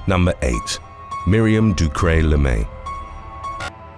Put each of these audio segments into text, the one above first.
Number 8. Miriam Ducre LeMay.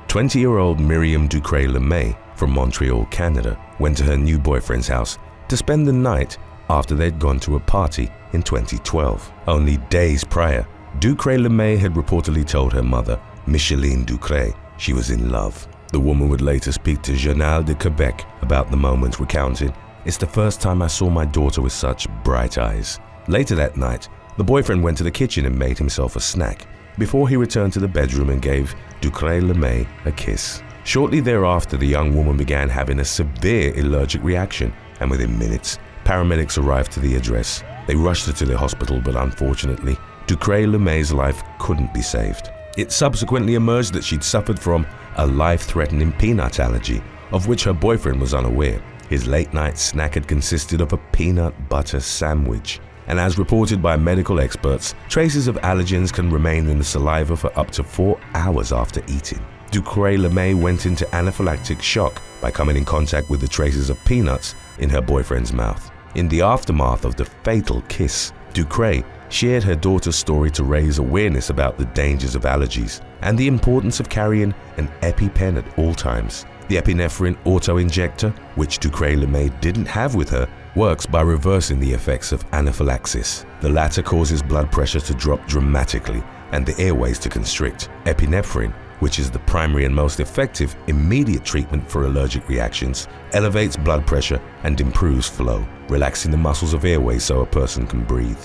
20-year-old Miriam Ducre LeMay from Montreal, Canada, went to her new boyfriend's house to spend the night after they'd gone to a party in 2012. Only days prior, Ducre LeMay had reportedly told her mother, Micheline Ducre, she was in love. The woman would later speak to Journal de Québec about the moment, recounting, "It's the first time I saw my daughter with such bright eyes." Later that night, the boyfriend went to the kitchen and made himself a snack before he returned to the bedroom and gave Ducre LeMay a kiss. Shortly thereafter, the young woman began having a severe allergic reaction, and within minutes, paramedics arrived to the address. They rushed her to the hospital, but unfortunately, Ducre LeMay's life couldn't be saved. It subsequently emerged that she'd suffered from a life-threatening peanut allergy, of which her boyfriend was unaware. His late-night snack had consisted of a peanut butter sandwich, and as reported by medical experts, traces of allergens can remain in the saliva for up to 4 hours after eating. Ducre LeMay went into anaphylactic shock by coming in contact with the traces of peanuts in her boyfriend's mouth. In the aftermath of the fatal kiss, Ducre shared her daughter's story to raise awareness about the dangers of allergies and the importance of carrying an EpiPen at all times. The epinephrine auto-injector, which Ducre LeMay didn't have with her, works by reversing the effects of anaphylaxis. The latter causes blood pressure to drop dramatically and the airways to constrict. Epinephrine, which is the primary and most effective immediate treatment for allergic reactions, elevates blood pressure and improves flow, relaxing the muscles of airways so a person can breathe.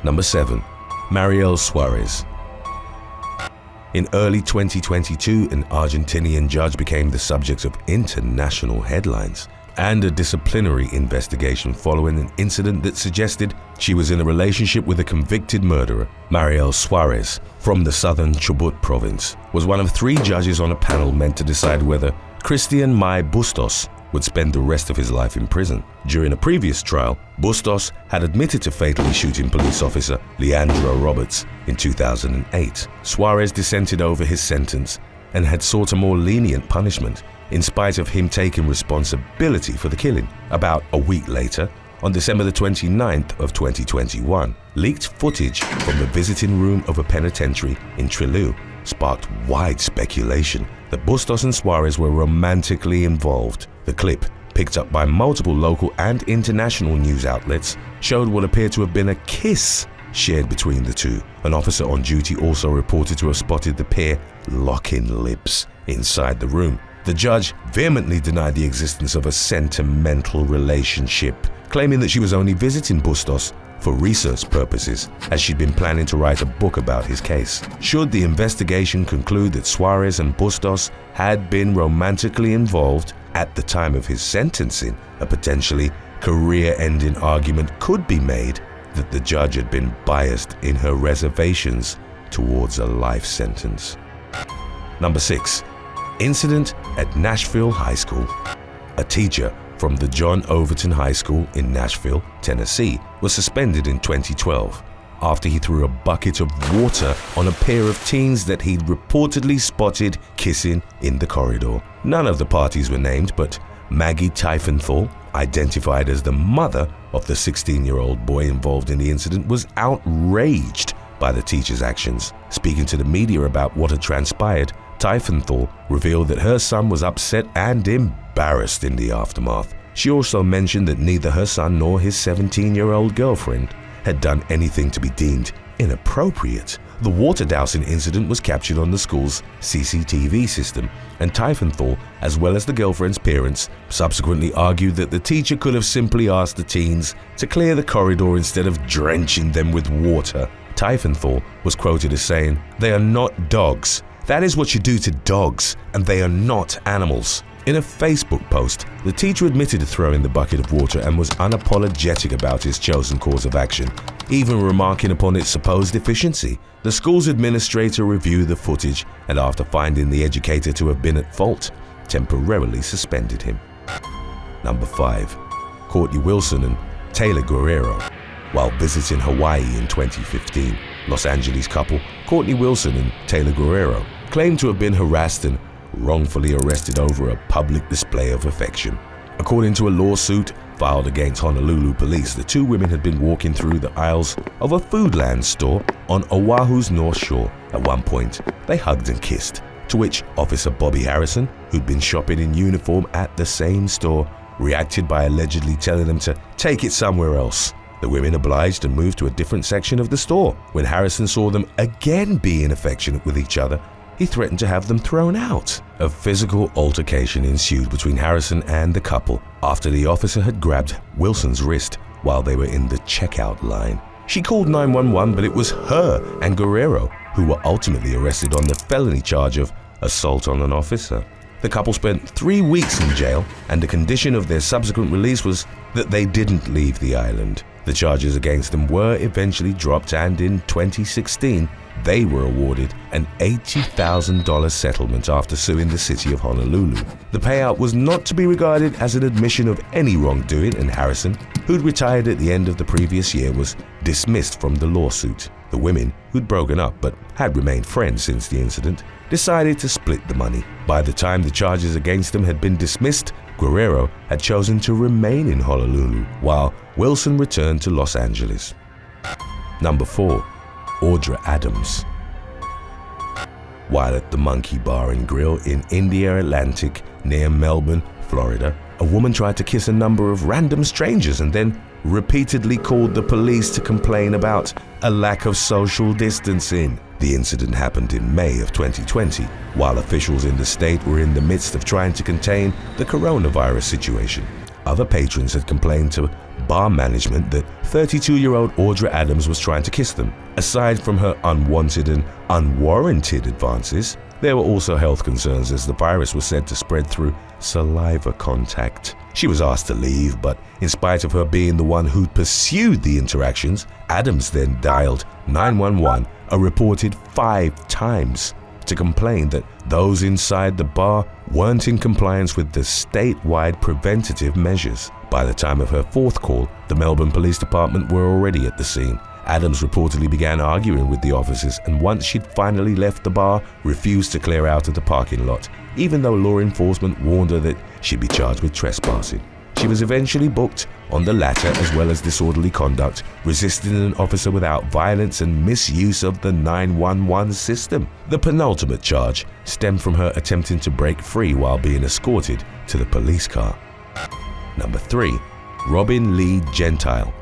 Number 7. Marielle Suarez. In early 2022, an Argentinian judge became the subject of international headlines and a disciplinary investigation following an incident that suggested she was in a relationship with a convicted murderer. Marielle Suarez, from the southern Chubut province, was one of 3 judges on a panel meant to decide whether Christian May Bustos would spend the rest of his life in prison. During a previous trial, Bustos had admitted to fatally shooting police officer Leandro Roberts in 2008. Suarez dissented over his sentence and had sought a more lenient punishment, in spite of him taking responsibility for the killing. About a week later, on December the 29th of 2021, leaked footage from the visiting room of a penitentiary in Trelew sparked wide speculation that Bustos and Suarez were romantically involved. The clip, picked up by multiple local and international news outlets, showed what appeared to have been a kiss shared between the two. An officer on duty also reported to have spotted the pair locking lips inside the room. The judge vehemently denied the existence of a sentimental relationship, claiming that she was only visiting Bustos for research purposes, as she'd been planning to write a book about his case. Should the investigation conclude that Suarez and Bustos had been romantically involved at the time of his sentencing, a potentially career-ending argument could be made that the judge had been biased in her reservations towards a life sentence. Number 6. Incident at Nashville High School. A teacher from the John Overton High School in Nashville, Tennessee, was suspended in 2012 after he threw a bucket of water on a pair of teens that he'd reportedly spotted kissing in the corridor. None of the parties were named, but Maggie Tiefenthal, identified as the mother of the 16-year-old boy involved in the incident, was outraged by the teacher's actions. Speaking to the media about what had transpired, Tiefenthal revealed that her son was upset and embarrassed in the aftermath. She also mentioned that neither her son nor his 17-year-old girlfriend had done anything to be deemed inappropriate. The water dousing incident was captured on the school's CCTV system, and Tiefenthal, as well as the girlfriend's parents, subsequently argued that the teacher could have simply asked the teens to clear the corridor instead of drenching them with water. Tiefenthal was quoted as saying, "They are not dogs. That is what you do to dogs, and they are not animals." In a Facebook post, the teacher admitted to throwing the bucket of water and was unapologetic about his chosen course of action, even remarking upon its supposed efficiency. The school's administrator reviewed the footage and, after finding the educator to have been at fault, temporarily suspended him. Number 5. Courtney Wilson and Taylor Guerrero. While visiting Hawaii in 2015, Los Angeles couple Courtney Wilson and Taylor Guerrero claimed to have been harassed and wrongfully arrested over a public display of affection. According to a lawsuit filed against Honolulu police. The two women had been walking through the aisles of a Foodland store on Oahu's North Shore. At one point, they hugged and kissed, to which Officer Bobby Harrison, who'd been shopping in uniform at the same store, reacted by allegedly telling them to take it somewhere else. The women obliged and moved to a different section of the store. When Harrison saw them again being affectionate with each other, he threatened to have them thrown out. A physical altercation ensued between Harrison and the couple after the officer had grabbed Wilson's wrist while they were in the checkout line. She called 911, but it was her and Guerrero who were ultimately arrested on the felony charge of assault on an officer. The couple spent 3 weeks in jail, and the condition of their subsequent release was that they didn't leave the island. The charges against them were eventually dropped, and in 2016, they were awarded an $80,000 settlement after suing the city of Honolulu. The payout was not to be regarded as an admission of any wrongdoing, and Harrison, who'd retired at the end of the previous year, was dismissed from the lawsuit. The women, who'd broken up but had remained friends since the incident, decided to split the money. By the time the charges against them had been dismissed, Guerrero had chosen to remain in Honolulu, while Wilson returned to Los Angeles. Number 4. Audra Adams. While at the Monkey Bar and Grill in India Atlantic near Melbourne, Florida, a woman tried to kiss a number of random strangers and then repeatedly called the police to complain about a lack of social distancing. The incident happened in May of 2020, while officials in the state were in the midst of trying to contain the coronavirus situation. Other patrons had complained to bar management that 32-year-old Audra Adams was trying to kiss them. Aside from her unwanted and unwarranted advances, there were also health concerns as the virus was said to spread through saliva contact. She was asked to leave, but in spite of her being the one who'd pursued the interactions, Adams then dialed 911 a reported 5 times to complain that those inside the bar weren't in compliance with the statewide preventative measures. By the time of her 4th call, the Melbourne Police Department were already at the scene. Adams reportedly began arguing with the officers, and once she'd finally left the bar, refused to clear out of the parking lot, even though law enforcement warned her that she'd be charged with trespassing. She was eventually booked on the latter, as well as disorderly conduct, resisting an officer without violence, and misuse of the 911 system. The penultimate charge stemmed from her attempting to break free while being escorted to the police car. Number 3. Robin Lee Gentile.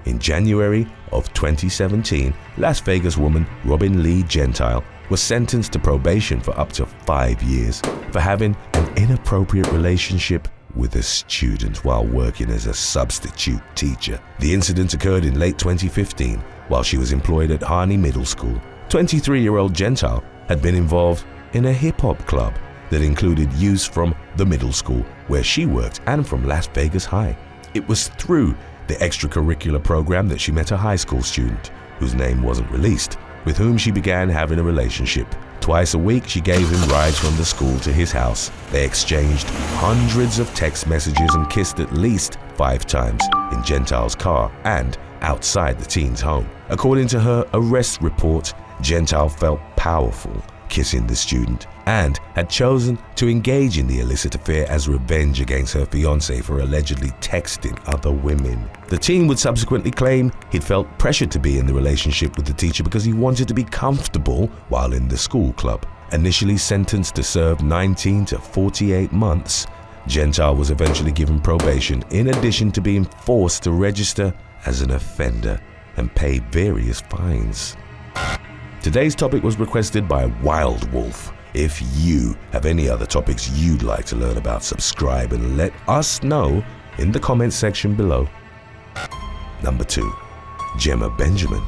In January of 2017, Las Vegas woman Robin Lee Gentile was sentenced to probation for up to 5 years for having an inappropriate relationship with a student while working as a substitute teacher. The incident occurred in late 2015 while she was employed at Harney Middle School. 23-year-old Gentile had been involved in a hip-hop club that included youths from the middle school where she worked and from Las Vegas High. It was through the extracurricular program that she met a high school student, whose name wasn't released, with whom she began having a relationship. Twice a week, she gave him rides from the school to his house. They exchanged hundreds of text messages and kissed at least 5 times in Gentile's car and outside the teen's home. According to her arrest report, Gentile felt powerful kissing the student and had chosen to engage in the illicit affair as revenge against her fiancé for allegedly texting other women. The teen would subsequently claim he'd felt pressured to be in the relationship with the teacher because he wanted to be comfortable while in the school club. Initially sentenced to serve 19 to 48 months, Gentile was eventually given probation in addition to being forced to register as an offender and pay various fines. Today's topic was requested by Wild Wolf. If you have any other topics you'd like to learn about, subscribe and let us know in the comments section below. Number 2. Gemma Benjamin.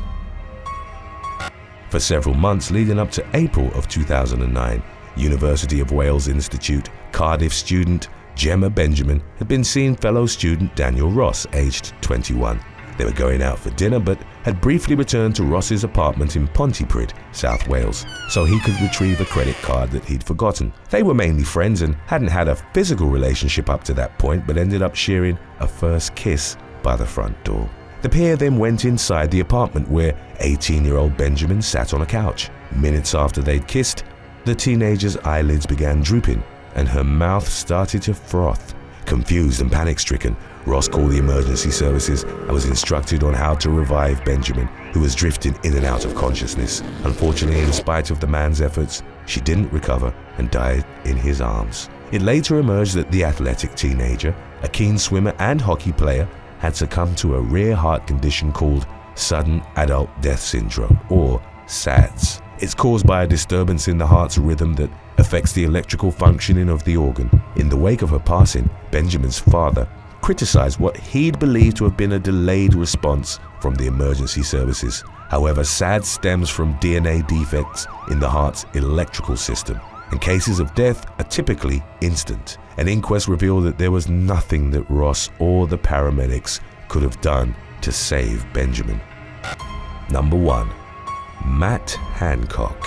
For several months leading up to April of 2009, University of Wales Institute Cardiff student Gemma Benjamin had been seeing fellow student Daniel Ross, aged 21. They were going out for dinner but had briefly returned to Ross's apartment in Pontypridd, South Wales, so he could retrieve a credit card that he'd forgotten. They were mainly friends and hadn't had a physical relationship up to that point, but ended up sharing a first kiss by the front door. The pair then went inside the apartment where 18-year-old Benjamin sat on a couch. Minutes after they'd kissed, the teenager's eyelids began drooping and her mouth started to froth. Confused and panic-stricken, Ross called the emergency services and was instructed on how to revive Benjamin, who was drifting in and out of consciousness. Unfortunately, in spite of the man's efforts, she didn't recover and died in his arms. It later emerged that the athletic teenager, a keen swimmer and hockey player, had succumbed to a rare heart condition called Sudden Adult Death Syndrome, or SADS. It's caused by a disturbance in the heart's rhythm that affects the electrical functioning of the organ. In the wake of her passing, Benjamin's father criticized what he'd believed to have been a delayed response from the emergency services. However, SADS stems from DNA defects in the heart's electrical system, and cases of death are typically instant. An inquest revealed that there was nothing that Ross or the paramedics could have done to save Benjamin. Number 1. Matt Hancock.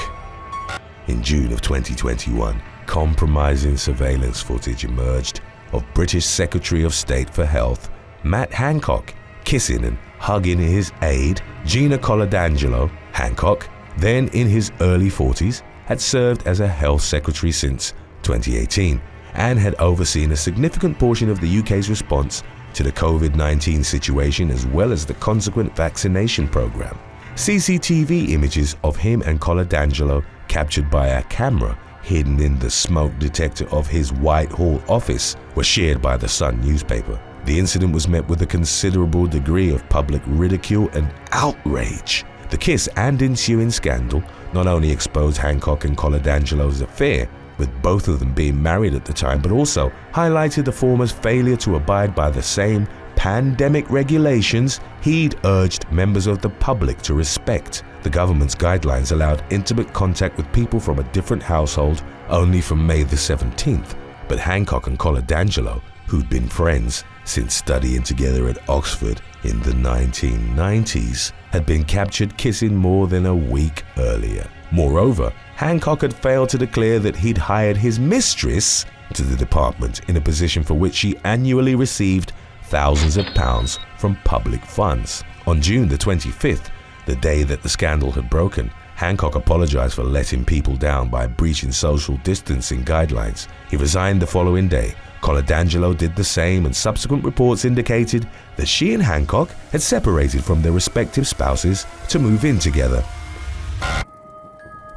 In June of 2021, compromising surveillance footage emerged of British Secretary of State for Health Matt Hancock kissing and hugging his aide Gina Coladangelo. Hancock, then in his early 40s, had served as a health secretary since 2018 and had overseen a significant portion of the UK's response to the COVID-19 situation as well as the consequent vaccination program. CCTV images of him and Coladangelo, captured by a camera hidden in the smoke detector of his Whitehall office, were shared by the Sun newspaper. The incident was met with a considerable degree of public ridicule and outrage. The kiss and ensuing scandal not only exposed Hancock and Coladangelo's affair, with both of them being married at the time, but also highlighted the former's failure to abide by the same pandemic regulations he'd urged members of the public to respect. The government's guidelines allowed intimate contact with people from a different household only from May the 17th, but Hancock and Coladangelo, who'd been friends since studying together at Oxford in the 1990s, had been captured kissing more than a week earlier. Moreover, Hancock had failed to declare that he'd hired his mistress to the department in a position for which she annually received thousands of pounds from public funds. On June the 25th, the day that the scandal had broken, Hancock apologized for letting people down by breaching social distancing guidelines. He resigned the following day. Coladangelo did the same, and subsequent reports indicated that she and Hancock had separated from their respective spouses to move in together.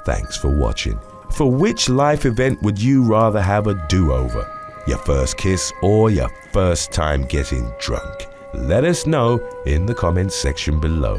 Thanks for watching. For which life event would you rather have a do-over? Your first kiss or your first time getting drunk? Let us know in the comments section below.